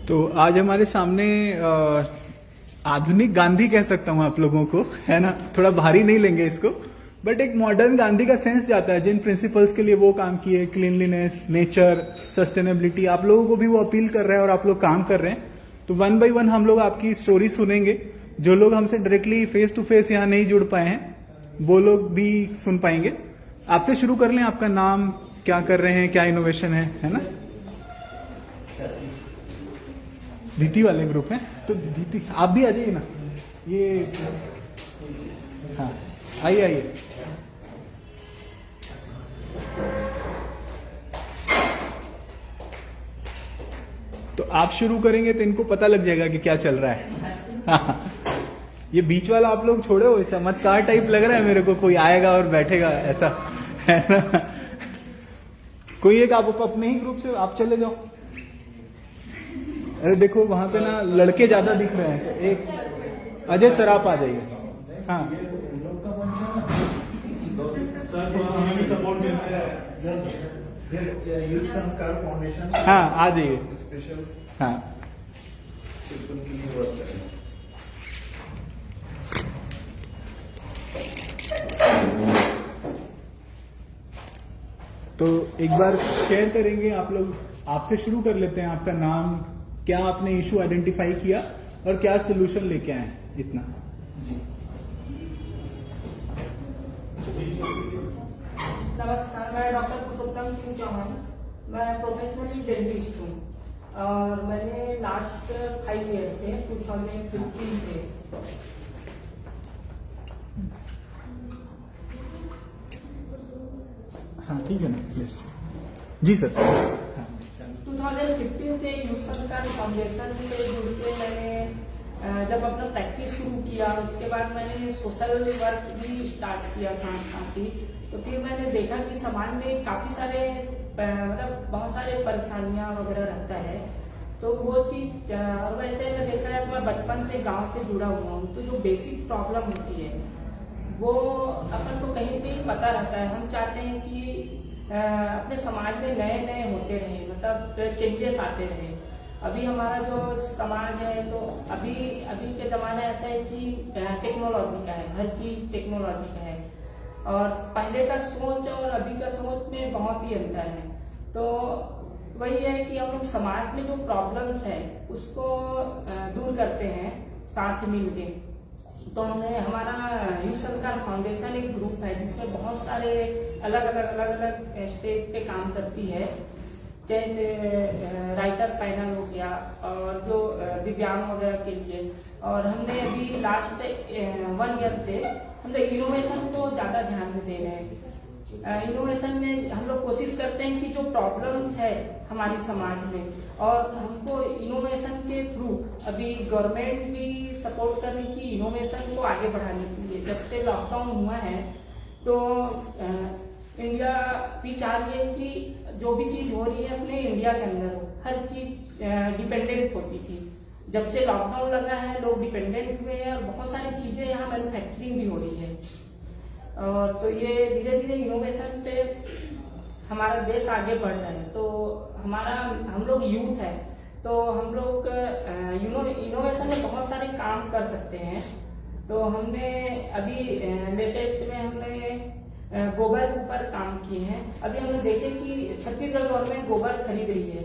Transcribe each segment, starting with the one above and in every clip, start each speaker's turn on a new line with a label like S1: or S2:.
S1: तो आज हमारे सामने आधुनिक गांधी कह सकता हूं आप लोगों को, है ना। थोड़ा भारी नहीं लेंगे इसको, बट एक मॉडर्न गांधी का सेंस जाता है जिन प्रिंसिपल्स के लिए वो काम किए, क्लीनलीनेस, नेचर, सस्टेनेबिलिटी, आप लोगों को भी वो अपील कर रहे हैं और आप लोग काम कर रहे हैं। तो 1 by 1 हम लोग आपकी स्टोरी सुनेंगे। जो लोग हमसे डायरेक्टली फेस टू फेस यहाँ नहीं जुड़ पाए हैं वो लोग भी सुन पाएंगे। आपसे शुरू कर लें, आपका नाम, क्या कर रहे हैं, क्या इनोवेशन है ना। दीदी वाले ग्रुप है, तो दीदी आप भी आ जाइए ना। ये हाँ, आइए आइए। तो आप शुरू करेंगे तो इनको पता लग जाएगा कि क्या चल रहा है। ये बीच वाला आप लोग छोड़े हो, चमत्कार टाइप लग रहा है मेरे को, कोई आएगा और बैठेगा ऐसा, है ना। कोई एक आप अपने ही ग्रुप से आप चले जाओ। अरे देखो वहां पे ना लड़के ज्यादा दिख रहे हैं। एक अजय सर आप आ जाइए। हाँ
S2: यूथ संस्कार फाउंडेशन,
S1: हाँ आ जाइए।
S2: स्पेशल
S1: हाँ
S2: उनके लिए वर्क करें।
S1: तो एक बार शेयर करेंगे आप लोग। आपसे शुरू कर लेते हैं। आपका नाम, क्या आपने इशू आइडेंटिफाई किया और क्या सोल्यूशन लेके आए, इतना।
S3: नमस्कार, मैं डॉक्टर पुरुषोत्तम सिंह चौहान। मैं प्रोफेशनली डेंटिस्ट हूँ और मैंने लास्ट 5 ईयर से 2015 से
S1: हाँ ठीक है ना, प्लीज। Ji sir.
S3: 2015 से यूथ संस्कार फाउंडेशन से जुड़ के मैंने जब अपना प्रैक्टिस शुरू किया, उसके बाद मैंने सोशल वर्क भी स्टार्ट किया साथ ही। तो फिर मैंने देखा कि समाज में काफी सारे मतलब बहुत सारे परेशानियां वगैरह रहता है। तो वो चीज, और वैसे मैं देखा है, मैं बचपन से गांव से जुड़ा हुआ हूँ, तो जो बेसिक प्रॉब्लम होती है वो अपन को कहीं कहीं पता रहता है। हम चाहते हैं कि अपने समाज में नए नए होते रहे, मतलब चेंजेस आते रहे। अभी हमारा जो समाज है, तो अभी के जमाना ऐसा है कि टेक्नोलॉजी का है, हर चीज टेक्नोलॉजी का है। और पहले का सोच और अभी का सोच में बहुत ही अंतर है। तो वही है कि हम लोग समाज में जो प्रॉब्लम्स है उसको दूर करते हैं साथ मिलके। तो हमने, हमारा यूथ संस्कार फाउंडेशन एक ग्रुप है जिसमें बहुत सारे अलग अलग स्टेज पे काम करती है। जैसे राइटर पैनल हो गया, और जो दिव्यांग वगैरह के लिए। और हमने अभी लास्ट 1 ईयर से हम लोग इनोवेशन को ज्यादा ध्यान दे रहे हैं। इनोवेशन में हम लोग कोशिश करते हैं कि जो प्रॉब्लम्स है हमारी समाज में, और हमको इनोवेशन के थ्रू अभी गवर्नमेंट भी सपोर्ट कर रही कि इनोवेशन को आगे बढ़ाने के लिए। जब से लॉकडाउन हुआ है तो इंडिया भी चाह रही है कि जो भी चीज हो रही है अपने इंडिया के अंदर हो। हर चीज डिपेंडेंट होती थी, जब से लॉकडाउन लगा है लोग डिपेंडेंट हुए हैं और बहुत सारी चीजें यहाँ मैन्युफैक्चरिंग भी हो रही है। और तो ये धीरे धीरे इनोवेशन पे हमारा देश आगे बढ़ रहा है। तो हम लोग यूथ है, तो हम लोग इनोवेशन में बहुत सारे काम कर सकते हैं। तो हमने अभी लेटेस्ट में हमने गोबर के ऊपर काम किए हैं। अभी हमने देखे कि छत्तीसगढ़ गवर्नमेंट गोबर खरीद रही है,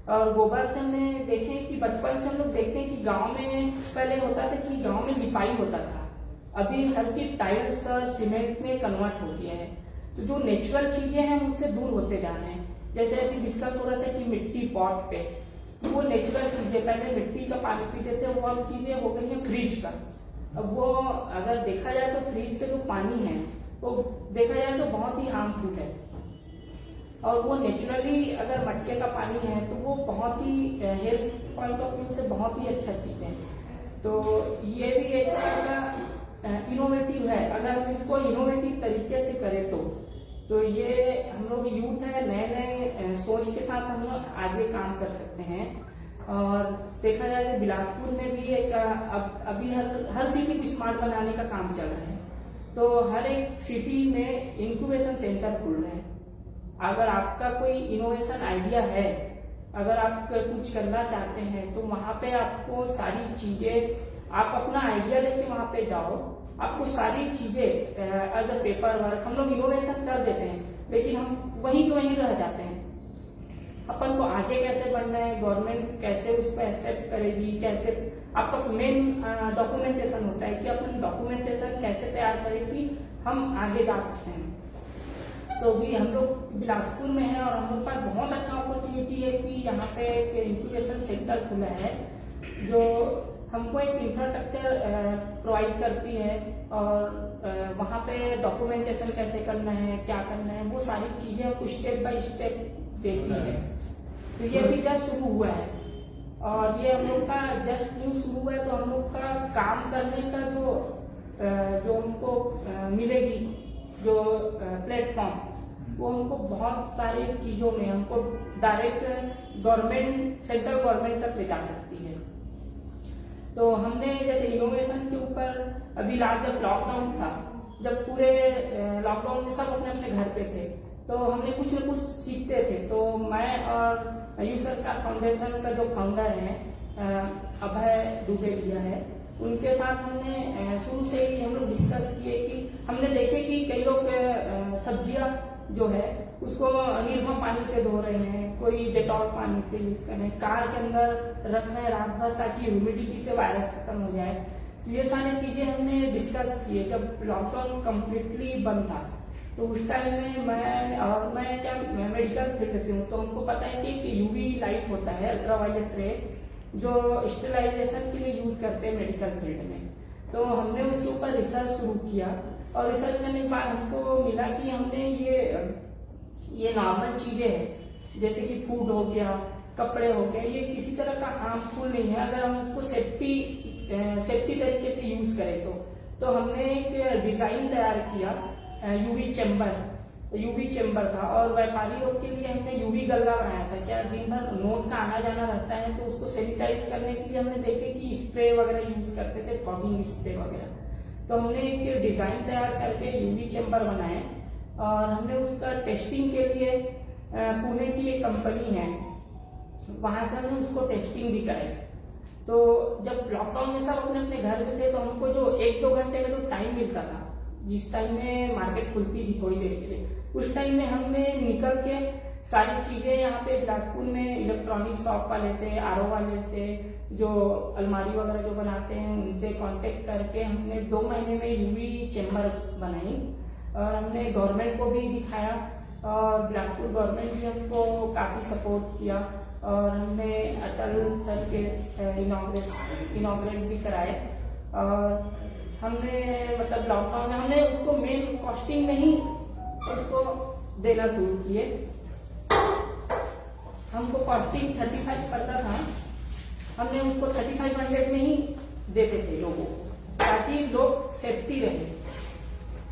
S3: और गोबर से हमने देखे कि बचपन से हम लोग देखते हैं कि गांव में पहले होता था कि गांव में लिपाई होता था, अभी हर चीज टाइल्स और सीमेंट में कन्वर्ट हो गया है। तो जो नेचुरल चीजें हैं उससे दूर होते जा रहे हैं। जैसे अभी डिस्कस हो रहा था कि मिट्टी पॉट पे, तो वो नेचुरल चीजें, पहले मिट्टी का पानी पीते थे, वो अब चीजें हो गई है फ्रिज का। अब वो अगर देखा जाए तो फ्रिज पे जो पानी है वो देखा जाए तो बहुत ही हार्मफुल है, और वो नेचुरली अगर मटके का पानी है तो वो बहुत ही हेल्थ पॉइंट ऑफ व्यू से बहुत ही अच्छा चीज है। तो ये भी एक तरह का इनोवेटिव है। अगर हम इसको इनोवेटिव तरीके से करें तो ये हम लोग यूथ है, नए नए सोच के साथ हम लोग आगे काम कर सकते हैं। और देखा जाए तो बिलासपुर में भी एक अभी हर सिटी को स्मार्ट बनाने का काम चल रहा है। तो हर एक सिटी में इंक्यूबेशन सेंटर खुल रहे हैं। अगर आपका कोई इनोवेशन आइडिया है अगर आप कुछ करना चाहते हैं तो वहां पे आपको सारी चीजें आप अपना आइडिया लेके वहां पे जाओ, आपको सारी चीजें एज अ पेपर वर्क हम लोग इनोवेशन कर देते हैं, लेकिन हम वहीं के वहीं रह जाते हैं। अपन को आगे कैसे बढ़ना है, गवर्नमेंट कैसे उसको एक्सेप्ट करेगी, कैसे आपका मेन डॉक्यूमेंटेशन होता है कि अपन डॉक्यूमेंटेशन कैसे तैयार करें कि हम आगे जा सकते हैं। तो भी हम लोग बिलासपुर में है और हम लोग पास बहुत अच्छा अपॉर्चुनिटी है कि यहाँ पे एक इंक्यूबेशन सेंटर खुला है जो हमको एक इंफ्रास्ट्रक्चर प्रोवाइड करती है और वहाँ पे डॉक्यूमेंटेशन कैसे करना है, क्या करना है, वो सारी चीजें हमको स्टेप बाय स्टेप देती है। तो ये अभी जस्ट शुरू हुआ है और ये हम लोग का जस्ट न्यू शुरू हुआ है, तो हम लोग का काम करने का जो हमको मिलेगी जो प्लेटफॉर्म, वो हमको बहुत सारी चीजों में हमको डायरेक्ट गवर्नमेंट, सेंट्रल गवर्नमेंट तक ले जा सकती है। तो हमने जैसे इनोवेशन के ऊपर अभी लास्ट जब लॉकडाउन था, जब पूरे लॉकडाउन में सब अपने अपने घर पे थे, तो हमने कुछ न कुछ सीखते थे। तो मैं और यूसरकार फाउंडेशन का जो फाउंडर है अभय दुबे भैया है, उनके साथ हमने शुरू से ही हम लोग डिस्कस किए कि हमने देखे कि कई लोग सब्जियां जो है उसको निर्मा पानी से धो रहे हैं, कोई डेटॉल पानी से यूज कर रहे हैं, कार के अंदर रख रहे हैं रात भर ताकि ह्यूमिडिटी से वायरस खत्म हो जाए। तो ये सारी चीजें हमने डिस्कस किए जब लॉकडाउन कम्प्लीटली बंद था। तो उस टाइम में मैं क्या मेडिकल फील्ड से हूँ, तो हमको पता है कि यूवी लाइट होता है, अल्ट्रावायलेट रे, जो स्टेरिलाइजेशन के लिए यूज करते हैं मेडिकल फील्ड में। तो हमने उसके ऊपर रिसर्च शुरू किया और रिसर्च करने के बाद हमको मिला कि हमने ये नॉर्मल चीजें हैं जैसे कि फूड हो गया, कपड़े हो गए, ये किसी तरह का हार्मफुल नहीं है अगर हम उसको सेफ्टी तरीके से यूज करें। तो हमने एक डिजाइन तैयार किया यूवी चेम्बर था और व्यापारी लोग के लिए हमने यूवी गल्ला बनाया था। क्या दिन भर नोट का आना जाना रहता है, तो उसको सैनिटाइज करने के लिए हमने देखे कि स्प्रे वगैरह यूज करते थे, फॉगिंग स्प्रे वगैरह। तो हमने एक डिजाइन तैयार करके यूवी चेम्बर बनाए और हमने उसका टेस्टिंग के लिए पुणे की एक कंपनी है, वहां से हमने उसको टेस्टिंग भी कराई। तो जब लॉकडाउन में सब अपने अपने घर में थे, तो हमको जो 1-2 घंटे का जो टाइम मिलता था, जिस टाइम में मार्केट खुलती थी थोड़ी देर के लिए, उस टाइम में हमने निकल के सारी चीजें यहाँ पे बिलासपुर में इलेक्ट्रॉनिक शॉप वाले से, आरओ वाले से, जो अलमारी वगैरह जो बनाते हैं उनसे कांटेक्ट करके हमने 2 महीने में यूवी चेम्बर बनाई और हमने गवर्नमेंट को भी दिखाया और बिलासपुर गवर्नमेंट भी हमको काफी सपोर्ट किया और हमने अटल सर के इनॉग्रेट भी कराए और हमने मतलब लॉकडाउन में हमने उसको मेन कॉस्टिंग में ही उसको देना शुरू किए। हमको कॉस्टिंग 35 पड़ता था, हमने उसको 3500 में ही देते थे लोगों को, ताकि लोग सेफ्टी रहे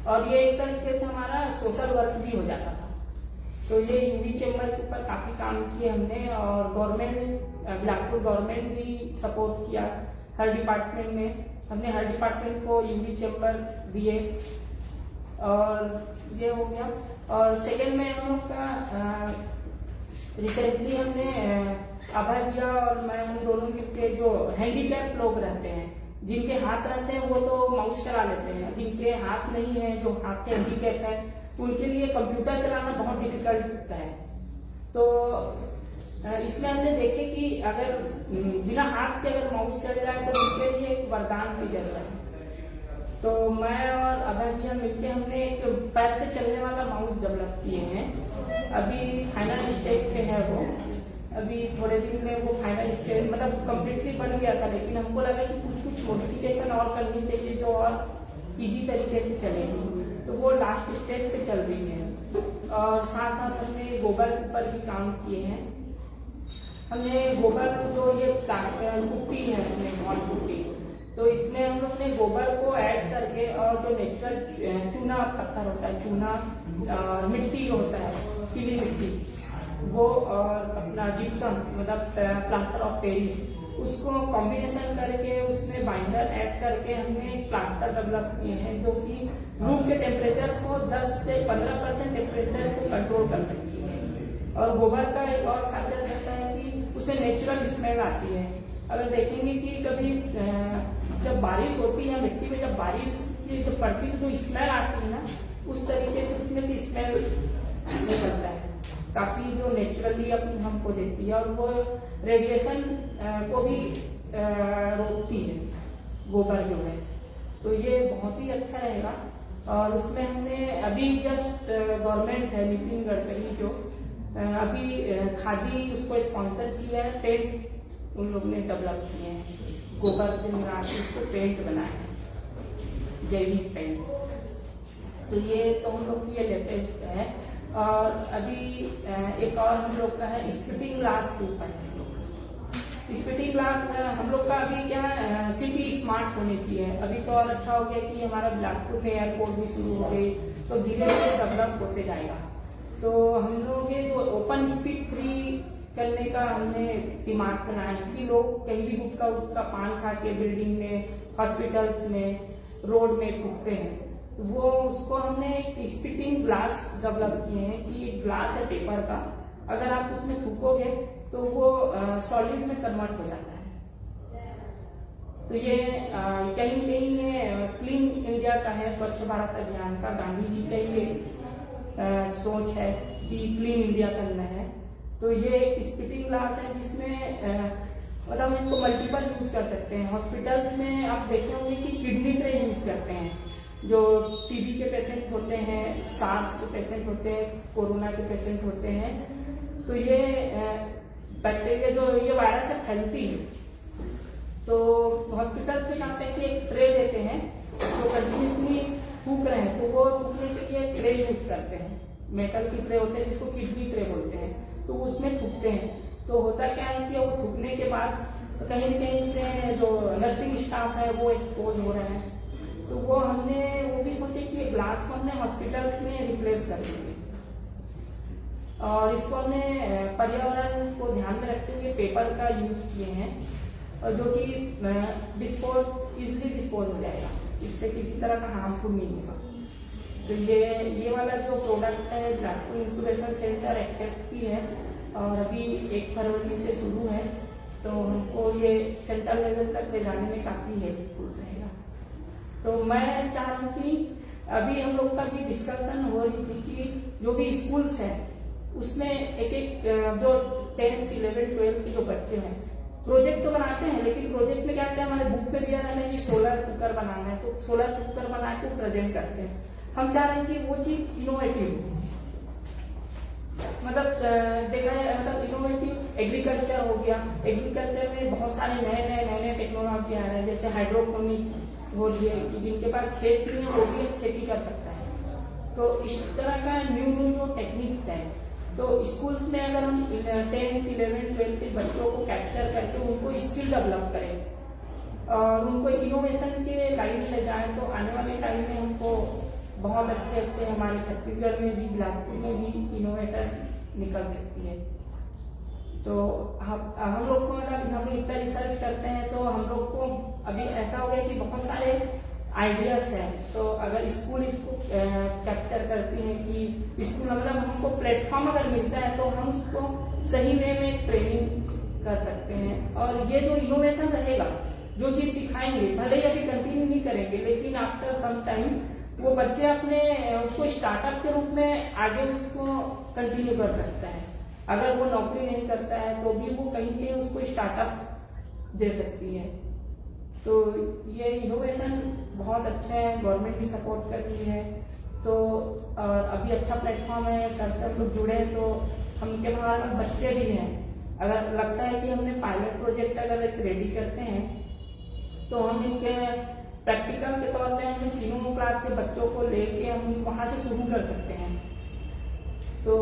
S3: और ये एक तरीके से हमारा सोशल वर्क भी हो जाता था। तो ये यूवी चेम्बर के ऊपर काफी काम किए हमने और गवर्नमेंट, बिलासपुर गवर्नमेंट भी सपोर्ट किया। हर डिपार्टमेंट में हमने हर डिपार्टमेंट को यूवी चेम्बर दिए और ये हो गया। और सेकेंड में हम लोग का रिसेंटली हमने अभय भैया और मैं, हम दोनों मिलकर जो हैंडीकैप लोग रहते हैं, जिनके हाथ रहते हैं वो तो माउस चला लेते हैं, जिनके हाथ नहीं है, जो हाथ के हैंडीकैप है, उनके लिए कंप्यूटर चलाना बहुत डिफिकल्ट है। तो इसमें हमने देखे कि अगर बिना हाथ के अगर माउस चल जाए तो उनके लिए एक वरदान के जैसा है। तो मैं और अभय भैया मिलकर हमने एक पैर से चलने वाला माउस डेवलप किए हैं। अभी फाइनल स्टेज पे है वो, अभी थोड़े दिन में वो फाइनल स्टेज मतलब कम्प्लीटली बन गया था, लेकिन हमको लगा कि कुछ मॉडिफिकेशन और करनी चाहिए जो और इजी तरीके से चलेगी, तो वो लास्ट स्टेज पे चल रही है। और साथ साथ हमने गोबर के ऊपर भी काम किए हैं। हमने गोबर जो ये कुट्टी है अपने मॉल कुट्टी, तो इसमें हम लोग ने गोबर को ऐड करके और जो नेचुरल चूना पत्थर होता है, चूना और मिट्टी होता है, पीली मिट्टी, वो और अपना जिप्सम मतलब प्लास्टर ऑफ पेरिस, उसको कॉम्बिनेशन करके उसमें बाइंडर ऐड करके हमने एक प्लास्टर डेवलप किए हैं जो कि रूम के टेम्परेचर को 10 से 15% टेम्परेचर को कंट्रोल कर सकती है और गोबर का एक और खासियत रहता है कि उसमें नेचुरल स्मेल आती है। अगर देखेंगे कि कभी जब बारिश होती है मिट्टी में, जब बारिश की जो पड़ती है तो स्मेल आती है ना, उस तरीके से उसमें से स्मेल निकलता है, काफी जो नेचुरली हमको देती है, और वो रेडिएशन को भी रोकती है गोबर जो है। तो ये बहुत ही अच्छा रहेगा। और उसमें हमने अभी जस्ट गवर्नमेंट है नितिन गडकरी जो अभी खादी उसको स्पॉन्सर किया है, पेंट उन लोग ने डेवलप किए हैं, गोबर से मिला के उसको पेंट बनाए हैं, जैविक पेंट। तो ये तो हम लोग की ये लेटेस्ट है। और अभी एक और हम लोग का है स्पिटिंग ग्लास के ऊपर है। स्पिटिंग ग्लास हम लोग का अभी क्या सिटी स्मार्ट होने की है। अभी तो और अच्छा हो गया कि हमारा बिलासपुर में एयरपोर्ट भी शुरू हो गई, तो धीरे धीरे डेवलप होते जाएगा। तो हम लोग ये जो ओपन स्पीड फ्री करने का हमने दिमाग बनाया है कि लोग कहीं भी गुटखा पान खा के बिल्डिंग में, हॉस्पिटल्स में, रोड में थूकते हैं, वो उसको हमने एक स्पिटिंग ग्लास डेवलप किए हैं कि एक ग्लास है पेपर का, अगर आप उसमें थूकोगे तो वो सॉलिड में कन्वर्ट हो जाता है। तो ये कहीं कहीं ये क्लीन इंडिया का है, स्वच्छ भारत अभियान का, गांधी जी का ये सोच है कि क्लीन इंडिया करना है। तो ये एक स्पिटिंग ग्लास है जिसमें मतलब इसको मल्टीपल यूज कर सकते हैं। हॉस्पिटल्स में आप देखे होंगे कि किडनी ट्रे यूज करते हैं, जो टीबी के पेशेंट होते हैं, सार्स के पेशेंट होते हैं, कोरोना के पेशेंट होते हैं। तो ये बैक्टीरिया जो ये वायरस से फैलती है, तो हॉस्पिटल से क्या होता है कि एक ट्रे देते हैं, जो कंटिन्यूसली फूक रहे हैं, तो वो फूकने के लिए ट्रे यूज करते हैं, मेटल की ट्रे होते हैं जिसको किडनी ट्रे बोलते हैं, तो उसमें थूकते हैं। तो होता क्या है कि वो थूकने के बाद कहीं न कहीं से जो नर्सिंग स्टाफ है वो एक्सपोज हो रहे हैं। तो वो हमने वो भी सोचे कि ग्लास को हमने हॉस्पिटल्स में रिप्लेस कर देंगे, और इसको हमने पर्यावरण को ध्यान में रखते हुए पेपर का यूज किए हैं, और जो कि इजिली डिस्पोज हो जाएगा, इससे किसी तरह का हार्मफुल नहीं होगा। तो ये वाला जो प्रोडक्ट है बिलासपुर इंक्यूबेशन सेंटर एक्सेप्ट की है, और अभी 1 फरवरी से शुरू है, तो हमको ये सेंट्रल लेवल तक ले जाने में काफी हेल्पफुल रहेगा। तो मैं चाह रहा हूँ कि अभी हम लोग का भी डिस्कशन हो रही थी कि जो भी स्कूल्स हैं उसमें एक जो 10th 11th 12th के जो बच्चे हैं प्रोजेक्ट तो बनाते हैं, लेकिन प्रोजेक्ट में क्या कहते हैं, हमारे बुक पे दिया रहता है कि सोलर कुकर बनाना है, तो सोलर कुकर बना के प्रेजेंट करते हैं। हम चाह रहे हैं कि वो चीज इनोवेटिव, मतलब देखा जाए मतलब इनोवेटिव एग्रीकल्चर हो गया। एग्रीकल्चर में बहुत सारे नए टेक्नोलॉजी आ रहे हैं, जैसे हाइड्रोपोनिक हो रही है, जिनके पास खेत नहीं है वो भी खेती कर सकता है। तो इस तरह का न्यू जो टेक्निक्स है, तो स्कूल्स में अगर हम 10th 11th 12th के बच्चों को कैप्चर करके उनको स्किल डेवलप करें और उनको इनोवेशन के लाइन ले जाएं, तो आने वाले टाइम में हमको बहुत अच्छे हमारे छत्तीसगढ़ में भी, बिलासपुर में भी इनोवेटर निकल सकती है। तो हम लोग को मतलब हम इतना रिसर्च करते हैं, तो हम लोग को अभी ऐसा हो गया कि बहुत सारे आइडियाज हैं। तो अगर स्कूल इसको कैप्चर करती है कि स्कूल मतलब हमको प्लेटफॉर्म अगर मिलता है तो हम उसको सही वे में ट्रेनिंग कर सकते हैं। और ये जो इनोवेशन रहेगा, जो चीज सिखाएंगे, भले ही अभी कंटिन्यू नहीं करेंगे, लेकिन आफ्टर सम टाइम वो बच्चे अपने उसको स्टार्टअप के रूप में आगे उसको कंटिन्यू कर सकता है। अगर वो नौकरी नहीं करता है तो भी वो कहीं कहीं उसको स्टार्टअप दे सकती है। तो ये इनोवेशन बहुत अच्छा है, गवर्नमेंट भी सपोर्ट कर रही है। तो और अभी अच्छा प्लेटफॉर्म है, सर से हम लोग जुड़े हैं, तो हमके हमारे में बच्चे भी हैं। अगर लगता है कि हमने पायलट प्रोजेक्ट अगर एक रेडी करते हैं, तो हम एक प्रैक्टिकल के तौर पे हम तीनों क्लास के बच्चों को लेके हम वहां से शुरू कर सकते हैं। तो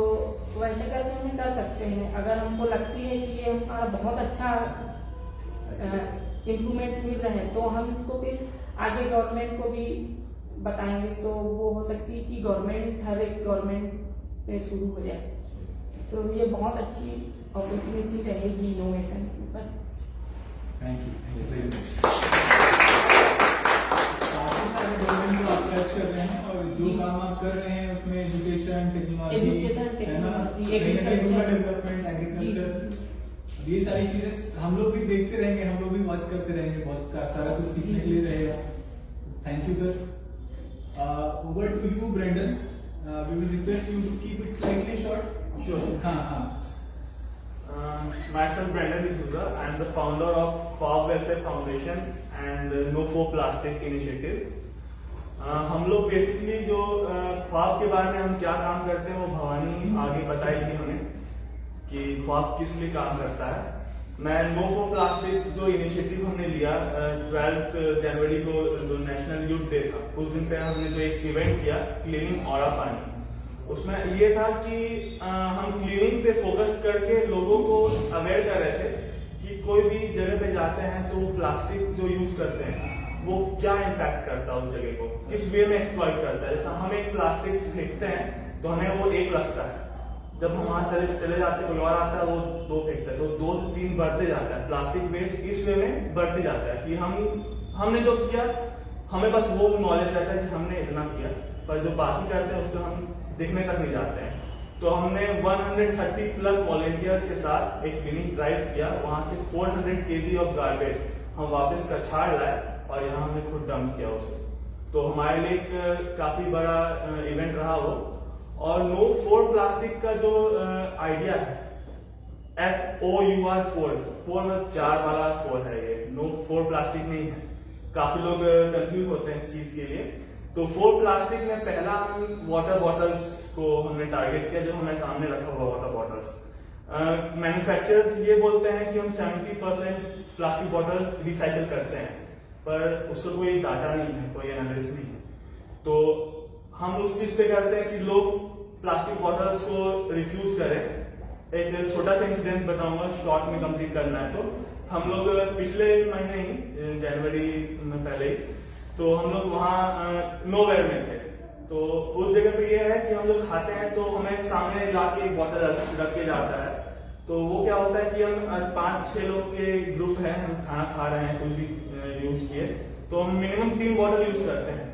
S3: वैसे करके हम कर सकते हैं। अगर हमको लगती है कि ये हमारा बहुत अच्छा इम्प्रूवमेंट मिल रहा है, तो हम इसको फिर आगे गवर्नमेंट को भी बताएंगे। तो वो हो सकती है कि गवर्नमेंट हर एक गवर्नमेंट में शुरू हो जाए। तो ये बहुत अच्छी अपॉर्चुनिटी रहेगी इनोवेशन के ऊपर।
S1: Thank you very much. काफी सारे गवर्नमेंट जो आपका सर्च कर रहे हैं और जो
S3: जी।
S1: काम आप कर रहे हैं उसमें एजुकेशन टेक्नोलॉजी
S3: Education,
S1: है ना,
S3: technology,
S1: कहीं ना कहीं
S3: agriculture।
S1: रूरल डेवलपमेंट एग्रीकल्चर, ये सारी चीजें हम लोग भी देखते रहेंगे, हम लोग भी वॉच करते रहेंगे, बहुत सारा कुछ सीखने के लिए रहेगा। Thank you sir. Over to you Brendan, we will request you to keep it slightly short.
S2: Sure.
S1: हाँ।
S2: Myself Brandon D'Souza. I am the founder of Khwab Welfare Foundation and No for Plastic Initiative. हम लोग basically जो ख्वाब के बारे में हम क्या काम करते हैं वो भवानी आगे बताएगी हमें कि ख्वाब किस लिए काम करता है। मैं नो फॉर प्लास्टिक जो इनिशिएटिव हमने लिया 12 जनवरी को जो नेशनल यूथ डे था, उस दिन पे हमने जो एक इवेंट किया क्लीनिंग औरा पानी, उसमें ये था कि हम क्लीनिंग पे फोकस करके लोगों को अवेयर कर रहे थे कि कोई भी जगह पे जाते हैं तो प्लास्टिक जो यूज करते हैं वो क्या इम्पैक्ट करता है उस जगह को, किस वे में एक्सप्लॉइट करता है। जैसा हम एक प्लास्टिक फेंकते हैं तो हमें वो एक लगता है, जब हम वहां चले जाते हैं कोई और आता है वो 2 फेंकता है, तो 2 से 3 बढ़ते जाता है। प्लास्टिक वेस्ट इस वे में बढ़ते जाता है कि हमने जो किया हमें बस वो नॉलेज रहता है कि हमने इतना किया, पर जो बाकी करते हैं उसको हम देखने तक नहीं जाते हैं। तो हमने 130 प्लस वॉलेंटियर्स के साथ एक क्लीनिंग ड्राइव किया, वहां से 400 kg ऑफ गार्बेज हम वापस कछाड़ लाए और यहाँ हमने खुद डंप किया उसे। तो हमारे लिए एक काफी बड़ा इवेंट रहा वो। और नो फॉर प्लास्टिक का जो आइडिया है FOUR 4 मतलब 4 वाला 4 है, ये नो फॉर प्लास्टिक नहीं है। काफी लोग कंफ्यूज होते हैं इस चीज के लिए। तो फॉर प्लास्टिक में पहला हम वाटर बॉटल्स को हमने टारगेट किया, जो हमें सामने रखा हुआ वाटर बॉटल्स। मैन्युफैक्चरर्स ये बोलते हैं कि हम 70% प्लास्टिक बॉटल्स रिसाइकिल करते हैं, पर उसका कोई डाटा नहीं है, कोई एनालिसिस नहीं है। तो हम उस चीज पे करते हैं कि लोग प्लास्टिक बॉटल्स को रिफ्यूज करें। एक छोटा सा इंसिडेंट बताऊंगा, शॉर्ट में कंप्लीट करना है। तो हम लोग पिछले महीने ही जनवरी में पहले ही तो हम लोग वहाँ नोवेयर में थे। तो उस जगह पे ये है कि हम लोग खाते हैं तो हमें सामने लाके एक बॉटल रख के जाता है। तो वो क्या होता है कि हम 5-6 लोग के ग्रुप है, हम खाना खा रहे हैं, कुछ भी यूज किए, तो हम मिनिमम 3 बॉटल यूज करते हैं।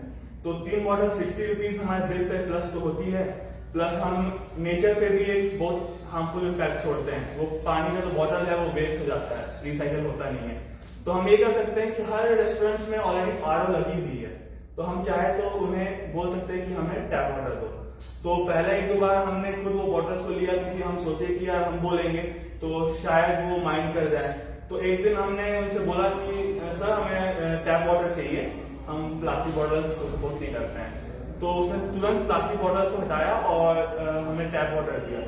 S2: तो 3 बॉटल 60 रुपीज हमारे बिल पे प्लस तो होती है, प्लस हम नेचर पे भी एक बहुत हार्मफुल इम्पैक्ट छोड़ते हैं। वो पानी का जो बॉटल है वो वेस्ट हो जाता है, रिसाइकल होता नहीं है। तो हम ये कर सकते हैं कि हर रेस्टोरेंट में ऑलरेडी RO लगी हुई है, तो हम चाहे तो उन्हें बोल सकते हैं कि हमें टैप वाटर दो। तो पहले 1-2 बार हमने खुद वो बॉटल्स को लिया, क्योंकि हम सोचे कि यार हम बोलेंगे तो शायद वो माइंड कर जाए। तो एक दिन हमने उनसे बोला कि सर हमें टैप वाटर चाहिए, हम प्लास्टिक बॉटल्स को सपोर्ट नहीं करते हैं। तो उसने तुरंत प्लास्टिक बॉटल्स को हटाया और हमें टैप वाटर दिया।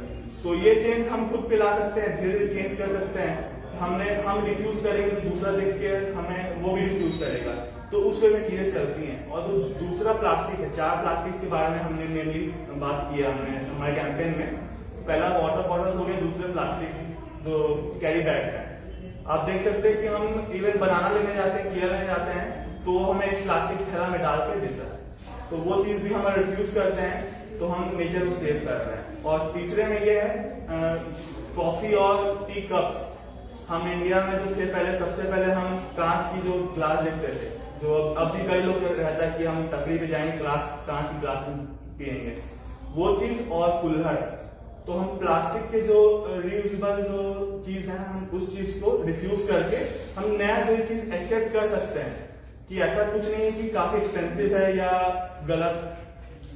S2: तो ये चेंज हम खुद पे ला सकते हैं, धीरे धीरे चेंज कर सकते हैं। हम रिफ्यूज करेंगे तो दूसरा देख के हमें वो भी रिफ्यूज करेगा, तो उस वे में चीजें चलती हैं। और जो दूसरा प्लास्टिक है, 4 प्लास्टिक के बारे में हमने मेनली बात की है हमने हमारे कैंपेन में। पहला वाटर बॉटल हो गया, दूसरे प्लास्टिक जो कैरी बैग्स हैं। आप देख सकते हैं कि हम इवन बनाना लेने जाते हैं, केला लेने जाते हैं, तो हमें एक प्लास्टिक थैला में डाल के देता है। तो वो चीज भी हम रिफ्यूज करते हैं, तो हम नेचर को सेव कर रहे हैं। और तीसरे में ये है कॉफी और टी कप्स। हम इंडिया में जो थे पहले, सबसे पहले हम कांच की जो ग्लास देखते थे, जो अब भी कई लोग रहता है कि हम टपरी पे जाएंगे कांच की ग्लास में पियेंगे, वो चीज। और कुल्हड़, तो हम प्लास्टिक के जो रीयूजेबल जो चीज है, हम उस चीज को रिफ्यूज करके हम नया जो चीज एक्सेप्ट कर सकते हैं कि ऐसा कुछ नहीं है कि काफी एक्सपेंसिव है या गलत,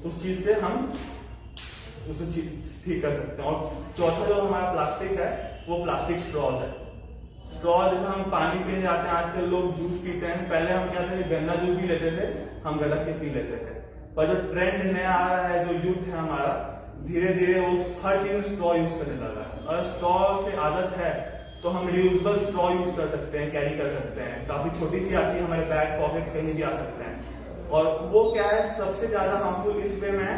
S2: उस चीज से हम उसे ठीक कर सकते हैं। और चौथा जो हमारा प्लास्टिक है वो प्लास्टिक स्ट्रॉज है। स्ट्रॉ जैसे हम पानी पीने जाते हैं, आजकल लोग जूस पीते हैं, पहले हम क्या थे गन्ना जूस भी लेते थे, हम गलत के पी लेते थे। पर जो ट्रेंड नया आ रहा है, जो यूथ है हमारा, धीरे धीरे वो हर चीज में स्ट्रॉ यूज करने लगा है। और स्ट्रॉ से आदत है तो हम रियूजेबल स्ट्रॉ यूज कर सकते हैं, कैरी कर सकते हैं। काफी छोटी सी आती है, हमारे बैग पॉकेट कहीं भी आ सकते हैं। और वो क्या है, सबसे ज्यादा हार्मफुल इस वे में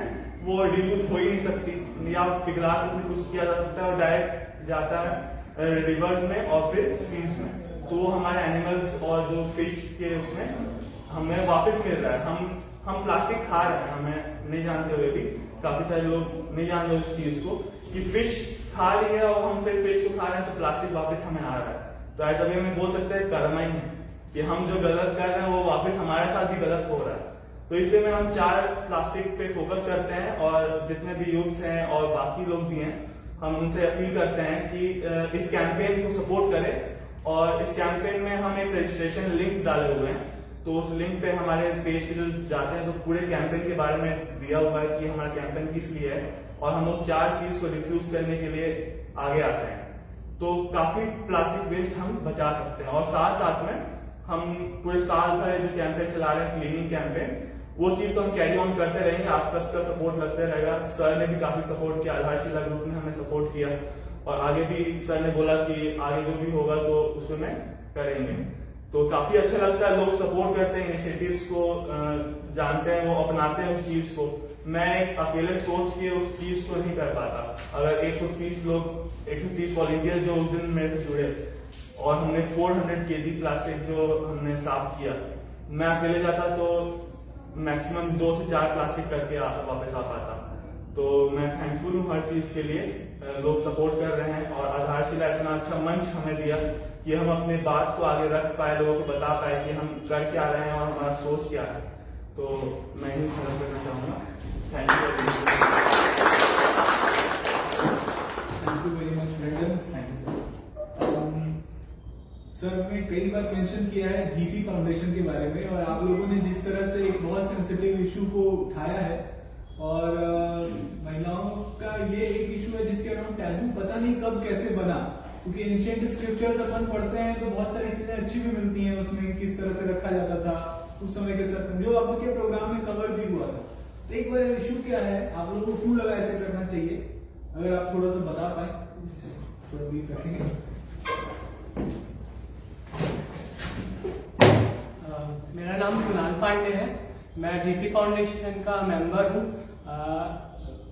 S2: वो रियूज हो ही नहीं सकती, या पिघला के कुछ किया जा सकता है और डायरेक्ट जाता है रिवर्स में और फिर सीज में। तो वो हमारे एनिमल्स और जो फिश के उसमें हमें वापस मिल रहा है। हम प्लास्टिक खा रहे हैं, हमें नहीं जानते हुए भी काफी सारे लोग नहीं जानते उस चीज को कि फिश खा रही है और हम फिर फिश को खा रहे हैं, तो प्लास्टिक वापस हमें आ रहा है। तो ऐसे में बोल सकते हैं कर्मा ही है कि हम जो गलत कर रहे हैं वो वापस हमारे साथ भी गलत हो रहा है। तो इसलिए में हम 4 प्लास्टिक पे फोकस करते हैं और जितने भी यूथ्स हैं और बाकी लोग भी हैं हम उनसे अपील करते हैं कि इस कैंपेन को सपोर्ट करें। और इस कैंपेन में हम एक रजिस्ट्रेशन लिंक डाले हुए हैं, तो उस लिंक पे हमारे पेज पे जो जाते हैं तो पूरे कैंपेन के बारे में दिया हुआ है कि हमारा कैंपेन किस लिए है और हम उस 4 चीज को रिफ्यूज करने के लिए आगे आते हैं। तो काफी प्लास्टिक वेस्ट हम बचा सकते हैं और साथ साथ में हम पूरे साल भर जो कैंपेन चला रहे हैं क्लीनिंग कैंपेन, वो चीज तो हम कैरी ऑन करते रहेंगे। आप सबका सपोर्ट लगते रहेगा। सर ने भी काफी सपोर्ट किया, आधारशिला ग्रुप ने हमें सपोर्ट किया और आगे भी सर ने बोला कि आगे जो भी होगा तो उसमें करेंगे। तो काफी अच्छा लगता है, लोग सपोर्ट करते हैं, इनिशिएटिव्स को जानते हैं, वो अपनाते हैं उस चीज को। मैं एक अकेले सोच के उस चीज को नहीं कर पाता। अगर 130 वॉलंटियर जो उस दिन मेरे से जुड़े और हमने 400 kg प्लास्टिक जो हमने साफ किया, मैं अकेले जाता तो मैक्सिमम 2 से 4 प्लास्टिक करके वापस आ पाता। तो मैं थैंकफुल हूँ हर चीज के लिए। लोग सपोर्ट कर रहे हैं और आधारशिला इतना अच्छा मंच हमें दिया कि हम अपने बात को आगे रख पाए, लोगों को बता पाए कि हम कर क्या रहे हैं और हमारा सोच क्या है। तो मैं ही खत्म करना चाहूंगा। Thank
S1: you very much Brendan. Thank you sir. हमने कई बार मेंशन किया है जीपी फाउंडेशन के बारे में और आप लोगों ने जिस तरह से एक बहुत सेंसिटिव इशू को उठाया है और महिलाओं का ये एक इशू है जिसके अराउंड टैबू पता नहीं कब कैसे बना, क्योंकि एंशिएंट स्क्रिप्चर्स अपन पढ़ते हैं तो बहुत सारी चीजें अच्छी भी मिलती हैं उसमें, किस तरह से रखा जाता था उस समय के साथ जो आपके प्रोग्राम में कवर भी हुआ था। तो एक बार इशू क्या है, आप लोगों को क्यों लगा ऐसे करना चाहिए, अगर आप थोड़ा सा बता पाए थोड़ा ब्रीफ रखेंगे।
S4: मेरा नाम कुणाल पांडे है, मैं जीटी फाउंडेशन का मेंबर हूँ।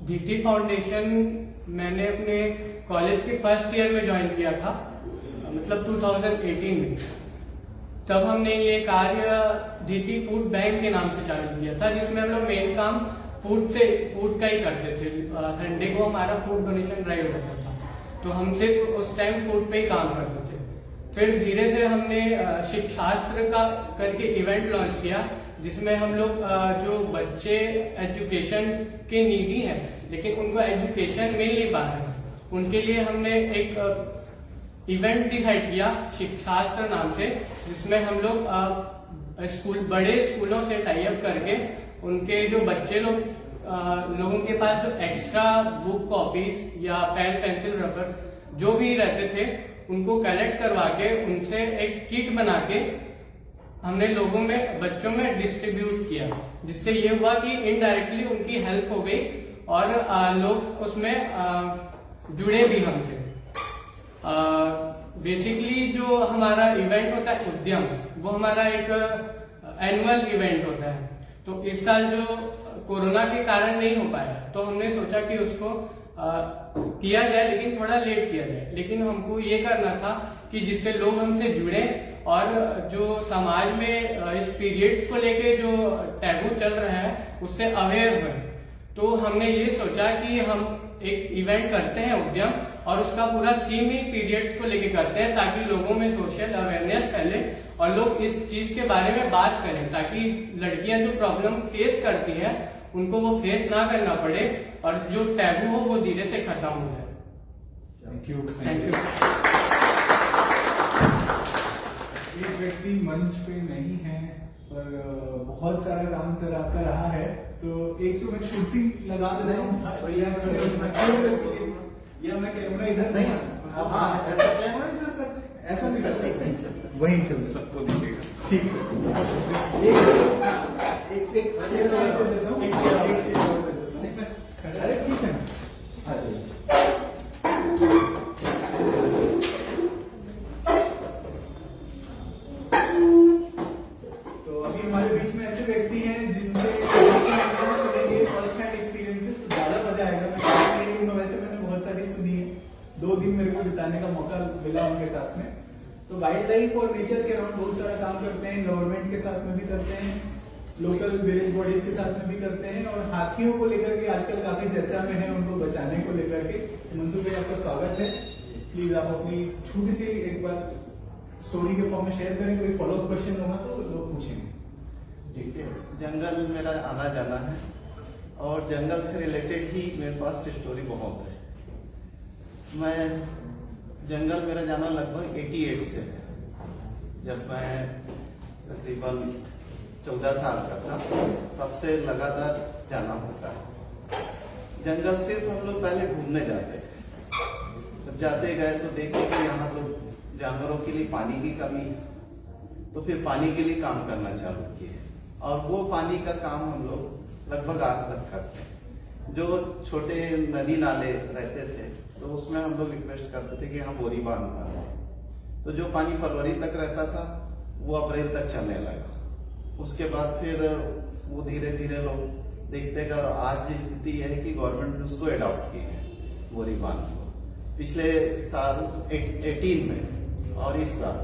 S4: जीटी फाउंडेशन मैंने अपने कॉलेज के फर्स्ट ईयर में ज्वाइन किया था, मतलब 2018 में। तब हमने ये कार्य जीटी फूड बैंक के नाम से चालू किया था, जिसमें हम लोग मेन काम फूड का ही करते थे। संडे को हमारा फूड डोनेशन ड्राइव रहता था, तो हम सिर्फ उस टाइम फूड पे ही काम करते थे। फिर धीरे से हमने शिक्षास्त्र का करके इवेंट लॉन्च किया, जिसमें हम लोग जो बच्चे एजुकेशन के नीडी हैं लेकिन उनको एजुकेशन मिल नहीं पा रहे, उनके लिए हमने एक इवेंट डिसाइड किया शिक्षास्त्र नाम से, जिसमें हम लोग बड़े स्कूलों से टाई अप करके उनके जो बच्चे लोगों के पास जो एक्स्ट्रा बुक कॉपीज या पेन पेंसिल रबर्स जो भी रहते थे उनको कलेक्ट करवा के उनसे एक किट बना के हमने लोगों में बच्चों में डिस्ट्रीब्यूट किया, जिससे ये हुआ कि इनडायरेक्टली उनकी हेल्प हो गई और लोग उसमें जुड़े भी हमसे। बेसिकली जो हमारा इवेंट होता है उद्यम, वो हमारा एक एनुअल इवेंट होता है। तो इस साल जो कोरोना के कारण नहीं हो पाया तो हमने सोचा कि उसको किया जाए, लेकिन थोड़ा लेट किया जाए। लेकिन हमको ये करना था कि जिससे लोग हमसे जुड़े और जो समाज में इस पीरियड्स को लेके जो टैबू चल रहा है उससे अवेयर हुए। तो हमने ये सोचा कि हम एक इवेंट करते हैं उद्यम, और उसका पूरा थीम ही पीरियड्स को लेके करते हैं, ताकि लोगों में सोशल अवेयरनेस फैले और लोग इस चीज के बारे में बात करें, ताकि लड़कियां जो प्रॉब्लम फेस करती हैं उनको वो फेस ना करना पड़े और जो टैबू हो वो धीरे से खत्म हो जाए।
S1: Thank you.
S4: Thank you.
S1: एक व्यक्ति मंच पे नहीं है पर बहुत सारा काम सर आपका रहा है, तो एक तो मैं कुर्सी लगा दे रहा हूँ या मैं कैमरा इधर नहीं, ऐसा नहीं कर सकते, वहीं चल सबको दिखेगा। ठीक है, अरे ठीक है, आ जाइए। तो अभी हमारे बीच में ऐसे व्यक्ति हैं जिनसे फर्स्ट हैंड एक्सपीरियंसेस तो ज्यादा मजा आएगा। मैं वैसे मैंने बहुत सारी सुनी है, 2 दिन मेरे को बिताने का मौका मिला उनके साथ में। तो वाइल्ड लाइफ और नेचर के अराउंड बहुत सारा काम करते हैं, गवर्नमेंट के साथ में भी करते हैं, लोकल विलेज बॉडीज के साथ में भी करते हैं, और हाथियों को लेकर के आजकल काफी चर्चा में है, उनको बचाने को लेकर के। मनसूर भाई आपका स्वागत है, प्लीज आप अपनी छोटी सी एक बार स्टोरी के फॉर्म में शेयर करें, कोई फॉलोअप क्वेश्चन होगा तो लोग पूछेंगे।
S5: ठीक है, जंगल मेरा आना जाना है और जंगल से रिलेटेड ही मेरे पास स्टोरी बहुत है। मैं जंगल मेरा जाना लगभग 88 से है, जब मैं तकरीबन 14 साल का था, तब से लगातार जाना होता है। जंगल सिर्फ हम लोग पहले घूमने जाते थे, जब जाते गए तो देखे कि यहाँ तो जानवरों के लिए पानी की कमी है, तो फिर पानी के लिए काम करना चालू किए और वो पानी का काम हम लोग लगभग आज तक करते हैं। जो छोटे नदी नाले रहते थे तो उसमें हम लोग रिक्वेस्ट करते थे कि यहाँ बोरी बांध कर, तो जो पानी फरवरी तक रहता था वो अप्रैल तक चलने लगा। उसके बाद फिर वो धीरे धीरे लोग देखते गए और आज स्थिति यह है कि गवर्नमेंट ने उसको अडॉप्ट की है बोरी बांध को। पिछले साल 18 में और इस साल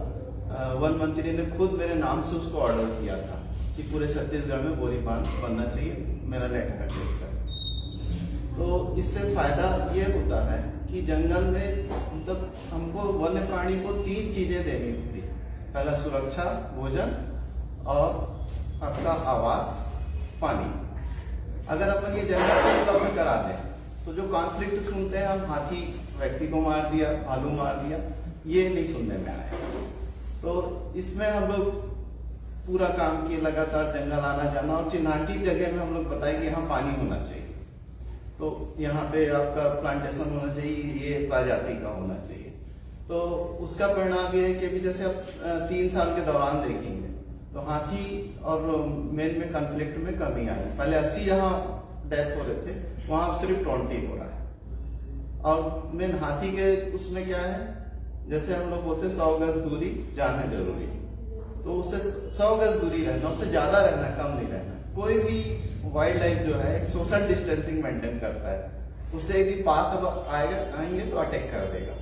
S5: वन मंत्री ने खुद मेरे नाम से उसको ऑर्डर किया था कि पूरे छत्तीसगढ़ में बोरी बांध बनना चाहिए, मेरा लेटर अटैच कर। तो इससे फायदा ये होता है कि जंगल में मतलब हमको वन्य प्राणी को 3 चीजें देनी होती है। पहला सुरक्षा, भोजन और आपका आवास, पानी। अगर अपन ये जंगल उपलब्ध करा दें तो जो कॉन्फ्लिक्ट सुनते हैं हम, हाथी व्यक्ति को मार दिया, भालू मार दिया, ये नहीं सुनने में आया। तो इसमें हम लोग पूरा काम किए, लगातार जंगल आना जाना और चिन्हांकित जगह में हम लोग बताए कि यहाँ पानी होना चाहिए, तो यहाँ पे आपका प्लांटेशन होना चाहिए, ये प्रजाति का होना चाहिए। तो उसका परिणाम ये है कि अभी जैसे आप 3 साल के दौरान देखेंगे तो हाथी और मेन में कॉन्फ्लिक्ट में कमी आई। पहले 80 जहाँ डेथ हो रहे थे वहां अब सिर्फ 20 हो रहा है। और मेन हाथी के उसमें क्या है, जैसे हम लोग बोलते 100 गज दूरी जाना जरूरी, तो उससे 100 गज दूरी रहना, उससे ज्यादा रहना, कम नहीं रहना। कोई भी वाइल्ड लाइफ जो है एक सोशल डिस्टेंसिंग मेंटेन करता है, उससे यदि पास अब आएंगे तो अटैक कर देगा।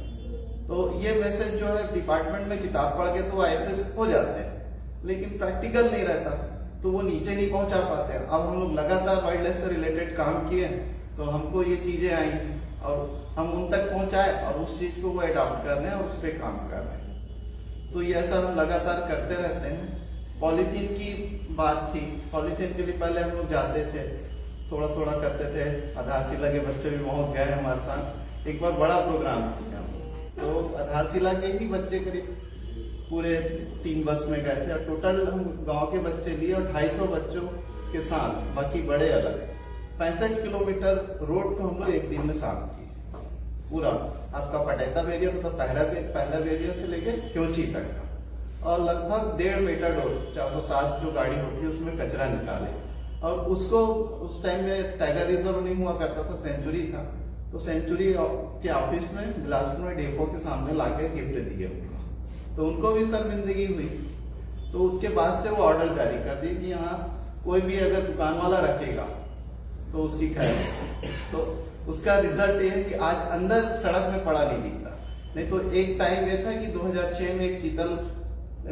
S5: तो ये मैसेज जो है डिपार्टमेंट में किताब पढ़ के तो IFS हो जाते हैं, लेकिन प्रैक्टिकल नहीं रहता तो वो नीचे नहीं पहुंचा पाते। अब हम लोग लगातार वाइल्ड लाइफ से रिलेटेड काम किए तो हमको ये चीजें आई और हम उन तक पहुंचाए और उस चीज को वो अडॉप्ट कर रहे हैं और उस पर काम कर रहे हैं। तो ये ऐसा हम लगातार करते रहते हैं। पॉलीथीन की बात थी, पॉलीथीन के लिए पहले हम लोग जाते थे, थोड़ा थोड़ा करते थे, आधारशिला के बच्चे भी बहुत गए हमारे साथ। एक बार बड़ा प्रोग्राम किया तो आधारशिला के ही बच्चे करीब पूरे 3 बस में गए थे और टोटल हम गांव के बच्चे लिए और 250 बच्चों के साथ, बाकी बड़े अलग 65 किलोमीटर रोड को हम लोग एक दिन में साफ किए। पूरा आपका पटेता बेरिया मतलब पहला बेरिया से लेके क्योंची तक का, और लगभग 1.5 मीटर डोर 407 जो गाड़ी होती है उसमें कचरा निकाले। और उसको उस टाइम में टाइगर रिजर्व नहीं हुआ करता था, सेंचुरी था, तो सेंचुरी के ऑफिस में बिलासपुर में डेपो के सामने लाके गिफ्ट दिए उनको, तो उनको भी शर्मिंदगी हुई। तो उसके बाद से वो ऑर्डर जारी कर दिए कि यहाँ कोई भी अगर दुकान वाला रखेगा तो उसकी खैर। तो उसका रिजल्ट ये है कि आज अंदर सड़क में पड़ा नहीं दिखता। नहीं तो एक टाइम ये था कि 2006 में एक चीतल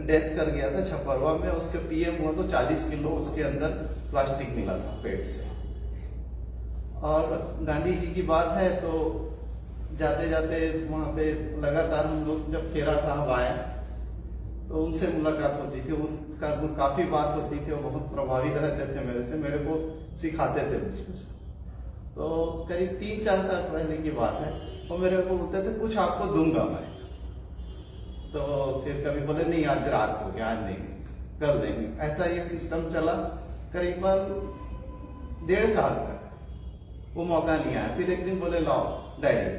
S5: डेथ कर गया था छपरवा में, उसके PM हुआ तो 40 किलो उसके अंदर प्लास्टिक मिला था पेट से। और गांधी जी की बात है तो जाते जाते वहां पे लगातार हम लोग जब खेरा साहब आए तो उनसे मुलाकात होती थी, उनका काफी बात होती थी, वो बहुत प्रभावित रहते थे मेरे से, मेरे को सिखाते थे कुछ। तो करीब 3-4 साल पहले की बात है, वो मेरे को बोलते थे कुछ आपको दूंगा मैं। तो फिर कभी बोले नहीं आज रात हो गया, आज नहीं, कल देंगे। ऐसा ये सिस्टम चला करीबन 1.5 साल तक, वो मौका नहीं आया। फिर एक दिन बोले लाओ डायरी,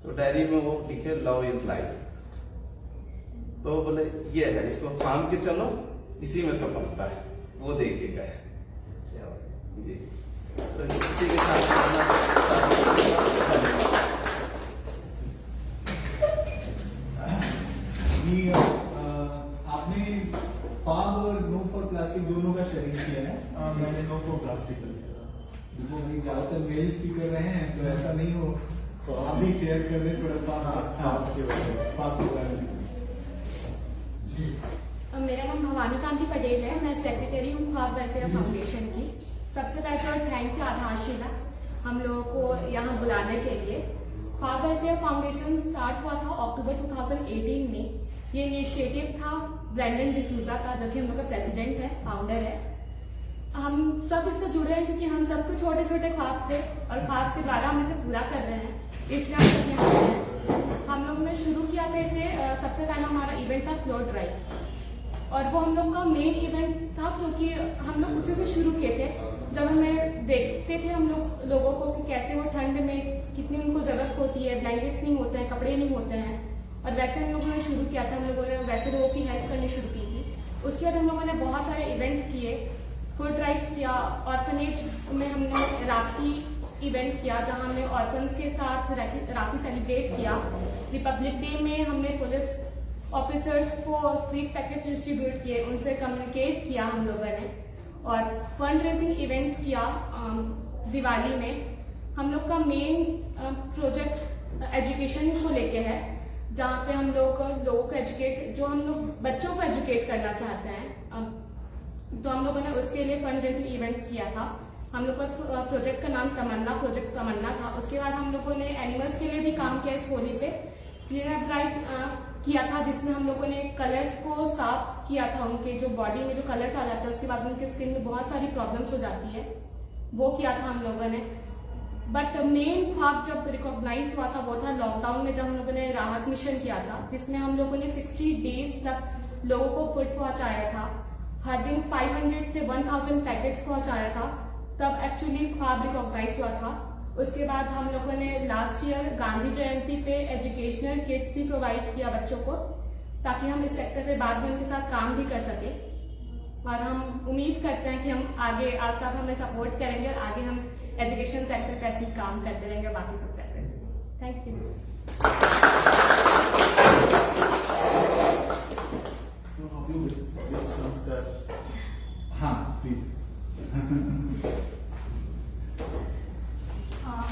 S5: तो डायरी में वो लिखे लव इज लाइफ। तो बोले ये है, इसको थाम के चलो, इसी में सफलता है, वो दे के गए जी। तो इसी के साथ
S1: आपने फार्म और नो फॉर प्लास्टिक दोनों का शेयरिंग किया है।
S2: मैंने नो फॉर प्लास्टिक कर दिया।
S1: देखो भाई ज्यादातर मेल स्पीकर रहे हैं तो ऐसा नहीं हो, तो आप भी शेयर कर दें थोड़ा पाप के बारे में।
S6: मेरा नाम भवानी कांति पटेल है, मैं सेक्रेटरी हूँ ख्वाब वेलफेयर फाउंडेशन की। सबसे पहले तो थैंक यू आधारशिला हम लोगों को यहाँ बुलाने के लिए। ख्वाब वेलफेयर फाउंडेशन स्टार्ट हुआ था अक्टूबर 2018 में। ये इनिशिएटिव था ब्रेंडन डिसूजा का, जो कि हम लोग का प्रेसिडेंट है, फाउंडर है। हम सब इससे जुड़े हैं क्योंकि हम सबको छोटे छोटे ख्वाब थे और ख्वाब के द्वारा हम इसे पूरा कर रहे हैं, इसलिए हम सब यहाँ पे हैं। हम लोग ने शुरू किया था इसे, सबसे पहला हमारा इवेंट था फ्लोर ड्राइव, और वो हम लोग का मेन इवेंट था क्योंकि हम लोग उसी से शुरू किए थे। जब हमें देखते थे हम लोगों को कि कैसे वो ठंड में कितनी उनको जरूरत होती है, ब्लैंकेट्स नहीं होते हैं, कपड़े नहीं होते हैं, और वैसे हम लोगों ने शुरू किया था। हम लोगों ने वैसे लोगों की हेल्प करनी शुरू की थी। उसके बाद हम लोगों ने बहुत सारे इवेंट्स किए, फूड ड्राइव्स किया, ऑर्फनेज में हमने राखी इवेंट किया जहां हमने ऑर्फन्स के साथ राखी सेलिब्रेट किया। रिपब्लिक डे में हमने पुलिस ऑफिसर्स को स्वीट पैकेट्स डिस्ट्रीब्यूट किए, उनसे कम्युनिकेट किया हम लोगों ने, और फंड रेजिंग इवेंट्स किया। दिवाली में हम लोग का मेन प्रोजेक्ट एजुकेशन को लेके है, जहाँ पे हम लोगों को एजुकेट, जो हम लोग बच्चों को एजुकेट करना चाहते हैं, तो हम लोगों ने उसके लिए फंड रेजिंग इवेंट्स किया था। हम लोग का प्रोजेक्ट का नाम प्रोजेक्ट तमन्ना था। उसके बाद हम लोगों ने एनिमल्स के लिए भी काम किया। इस होली पे क्लीन अप ड्राइव किया था जिसमें हम लोगों ने कलर्स को साफ किया था। उनके जो बॉडी में जो कलर्स आ जाते हैं उसके बाद उनके स्किन में बहुत सारी प्रॉब्लम्स हो जाती है, वो किया था हम लोगों ने। बट मेन ख्वाब जब रिकॉग्नाइज हुआ था वो था लॉकडाउन में, जब हम लोगों ने राहत मिशन किया था, जिसमें हम लोगों ने 60 डेज तक लोगों को फूड पहुंचाया था। हर दिन 500 से 1000 पैकेट्स पहुंचाया था, तब एक्चुअली ख्वाब रिकॉग्नाइज हुआ था। उसके बाद हम लोगों ने लास्ट ईयर गांधी जयंती पे एजुकेशनल किट्स भी प्रोवाइड किया बच्चों को, ताकि हम इस सेक्टर पे बाद में उनके साथ काम भी कर सके। और हम उम्मीद करते हैं कि हम आगे आप सब हमें सपोर्ट करेंगे और आगे हम एजुकेशन सेक्टर पे ऐसे ही काम करते रहेंगे बाकी सब सेक्टर से। Thank you.
S1: हाँ प्लीज।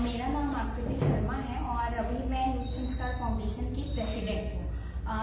S7: मेरा नाम आकृति शर्मा है और अभी मैं यूथ संस्कार फाउंडेशन की प्रेसिडेंट हूँ।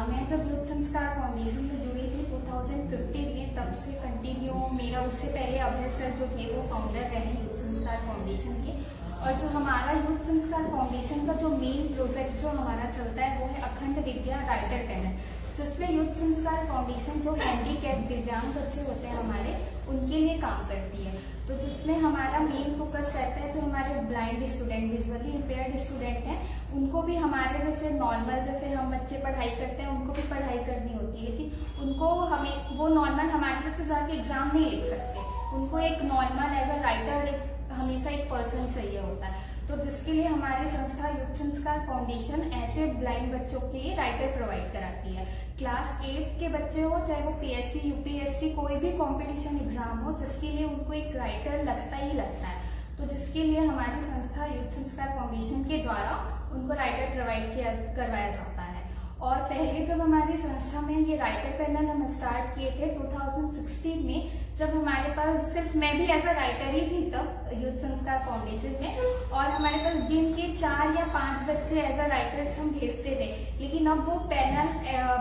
S7: मैं जब यूथ संस्कार फाउंडेशन में जुड़ी थी 2015 में, तब से कंटिन्यू मेरा, उससे पहले अभय सर जो थे वो फाउंडर रहे यूथ संस्कार फाउंडेशन के। और जो हमारा यूथ संस्कार फाउंडेशन का जो मेन प्रोजेक्ट जो हमारा चलता है वो है अखंड विद्या राइटर पैनल, जिसमें यूथ संस्कार फाउंडेशन जो हैंडीकैप दिव्यांग बच्चे होते हैं हमारे, उनके लिए काम करती है। तो जिसमें हमारा मेन फोकस रहता है जो हमारे blind student, visually impaired student हैं, उनको भी हमारे जैसे नॉर्मल, जैसे हम बच्चे पढ़ाई करते हैं उनको भी पढ़ाई करनी होती है, लेकिन उनको हमें वो नॉर्मल हमारे जैसे जाके एग्जाम नहीं लिख सकते। उनको एक नॉर्मल एज अ राइटर हमेशा एक पर्सन चाहिए होता है। तो जिसके लिए हमारी संस्था यूथ संस्कार फाउंडेशन ऐसे ब्लाइंड बच्चों के लिए राइटर प्रोवाइड कराती है। क्लास 8 के बच्चे हो, चाहे वो पीएससी, यूपीएससी, कोई भी कंपटीशन एग्जाम हो, जिसके लिए उनको एक राइटर लगता ही लगता है। तो जिसके लिए हमारी संस्था यूथ संस्कार फाउंडेशन के द्वारा उनको राइटर प्रोवाइड करवाया जाता है। और पहले जब हमारी संस्था में ये राइटर पैनल हम स्टार्ट किए थे 2016 में, जब हमारे पास सिर्फ मैं भी एज अ राइटर ही थी तब यूथ संस्कार फाउंडेशन में, और हमारे पास दिन के 4 या 5 बच्चे एज अ राइटर्स हम भेजते थे। लेकिन अब वो पैनल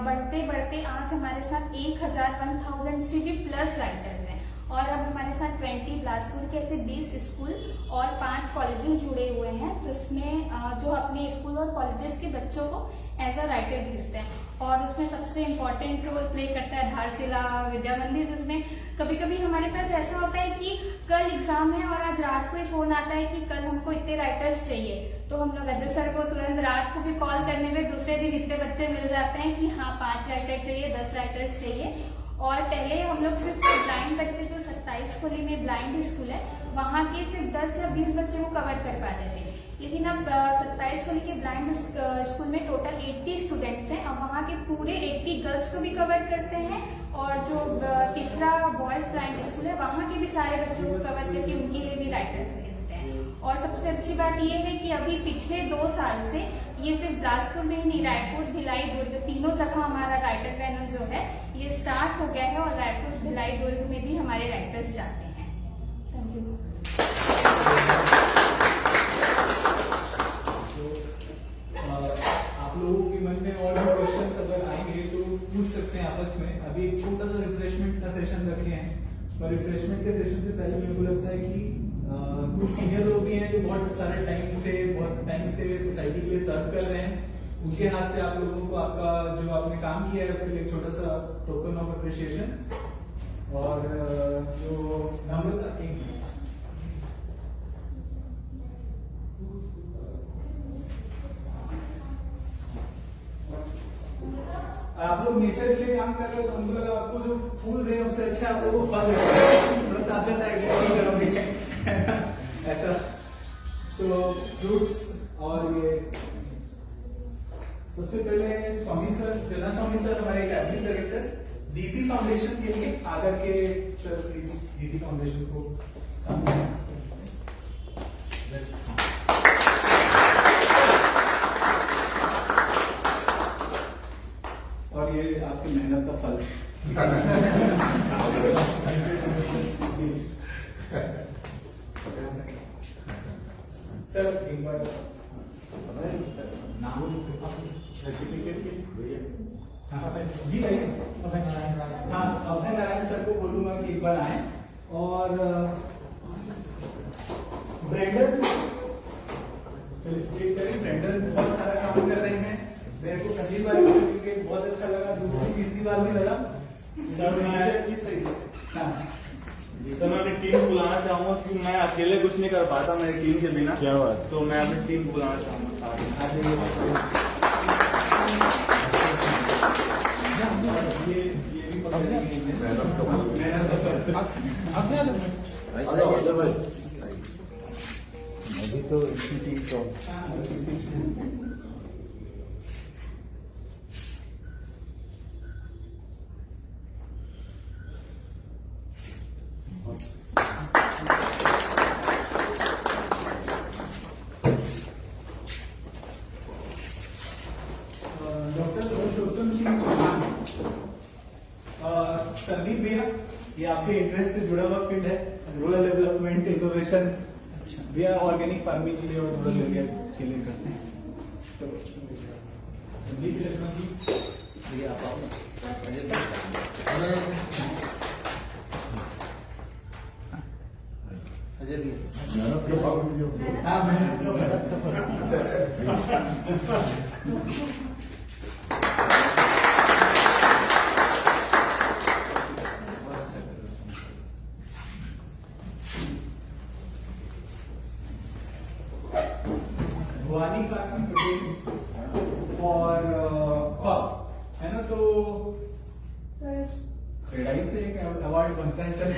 S7: बढ़ते बढ़ते आज हमारे साथ 1000 से भी प्लस राइटर्स हैं। और अब हमारे साथ 20 बिलासपुर के ऐसे 20 स्कूल और 5 कॉलेजेस जुड़े हुए हैं, जिसमें जो अपने स्कूल और कॉलेजेस के बच्चों को एज अ राइटर भेजते हैं। और उसमें सबसे इम्पोर्टेंट रोल प्ले करता है धारशिला विद्या मंदिर, जिसमें कभी कभी हमारे पास ऐसा होता है कि कल एग्जाम है और आज रात को ही फोन आता है कि कल हमको इतने राइटर्स चाहिए, तो हम लोग अजय सर को तुरंत रात को भी कॉल करने में दूसरे दिन इतने बच्चे मिल जाते हैं कि हाँ 5 राइटर चाहिए, 10 राइटर्स चाहिए। और पहले हम लोग सिर्फ ब्लाइंड बच्चे, जो 27 खोली में ब्लाइंड स्कूल है, वहाँ के सिर्फ 10 या 20 बच्चे को कवर कर पाते थे। लेकिन अब 27 खोली के ब्लाइंड स्कूल में टोटल 80 स्टूडेंट्स हैं। अब वहाँ के पूरे 80 गर्ल्स को भी कवर करते हैं, और जो तीसरा बॉयज ब्लाइंड स्कूल है वहाँ के भी सारे बच्चों को कवर करके उनके लिए भी राइटर्स भेजते हैं। और सबसे अच्छी बात यह है कि अभी पिछले 2 साल से ये सिर्फ बिलासपुर में ही नहीं, रायपुर, भिलाई, दुर्ग, तीनों जगह हमारा राइटर पैनल जो है ये स्टार्ट हो गया है, और रायपुर, भिलाई, दुर्ग में भी हमारे राइटर्स जाते हैं। Thank you.
S1: आप लोगों के मन में और भी क्वेश्चंस अगर आएंगे तो पूछ सकते हैं आपस में। अभी एक छोटा सा रिफ्रेशमेंट का सेशन रखे हैं, और रिफ्रेशमेंट के सेशन से पहले मेरे को लगता है कि कुछ सीनियर लोग भी हैं जो बहुत सारे टाइम से सोसाइटी के लिए सर्व कर रहे हैं। उनके हाथ से आप लोगों को आपका जो आपने काम किया है उसके लिए छोटा सा टोकन ऑफ अप्रिशिएशन और जो नम्रता आप लोग नेचर के लिए काम कर रहे हो तो हमको लगा आपको जो फूल दे उससे अच्छा आप लोगों को फल ताकत करोगे ऐसा। तो फ्रूट्स और ये सबसे पहले स्वामी सर, जना स्वामी सर हमारे कैबिनेट डायरेक्टर दीदी फाउंडेशन के लिए आकर के सर प्लीज दीदी फाउंडेशन को सामने। और ये आपकी मेहनत का फल सर एक बार नाम सर्टिफिकेट के लिए जी आइए। हाँ अभय नारायण सर को बोलूंगा कि एक बार आए। और ब्रेंडन फेलिसिटेट करें, ब्रेंडन बहुत सारा काम कर रहे हैं। मेरे को पहली बार सर्टिफिकेट बहुत अच्छा लगा, दूसरी तीसरी बार भी लगा।
S2: सर मैं
S1: इस साइड से हाँ
S2: सर मैं अपनी टीम को बुलाना चाहूंगा क्योंकि मैं अकेले कुछ नहीं कर पाता मेरी टीम के बिना। क्या बात। तो मैं अपनी टीम को बुलाना चाहूंगा।
S1: ये भी पकड़
S8: अभी तो इसी टीम का
S1: डॉक्टर पुरुषोत्तम सिंह चौहान, संदीप भैया, ये आपके इंटरेस्ट से जुड़ा हुआ फील्ड है, रूरल डेवलपमेंट इनोवेशन भैया, ऑर्गेनिक फार्मिंग के लिए और रूरल एरिया के लिए करते हैं। तो संदीप शर्मा जी भैया आप हाँ मैंने भवानी कांति पटेल और पब है ना। तो
S6: सर
S1: क्रेडाई से एक अवार्ड बनता है sir.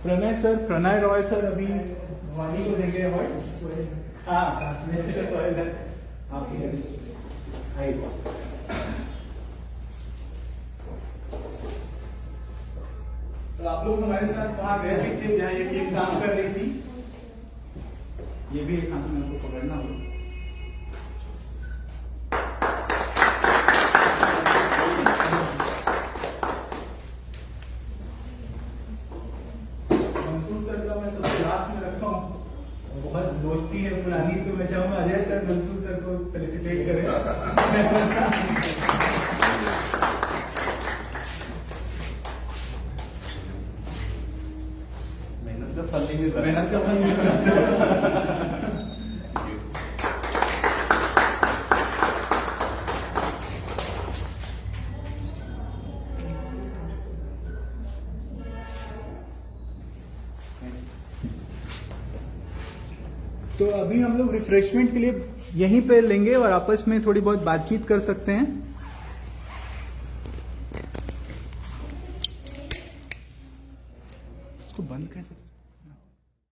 S1: Pranay sir, Pranay Roy sir अभी भवानी को देंगे अवार्ड। हाँ साथ में सोहेल है आपकी है। तो आप लोग हमारे साथ वहां गए थे जहाँ ये टीम काम कर रही थी। ये भी एक हाथ में आपको पकड़ना होगा। मंसूर सर का मैं सबसे लास्ट में रखा हूँ, बहुत दोस्ती है पुरानी, तो मैं चाहूंगा अजय सर मंसूर सर को फेलिसिटेट करें।
S5: मेहनत का फल नहीं मिल रहा।
S1: मेहनत का फल मिल रहा है। तो अभी हम लोग रिफ्रेशमेंट के लिए यहीं पे लेंगे और आपस में थोड़ी बहुत बातचीत कर सकते हैं। इसको बंद कैसे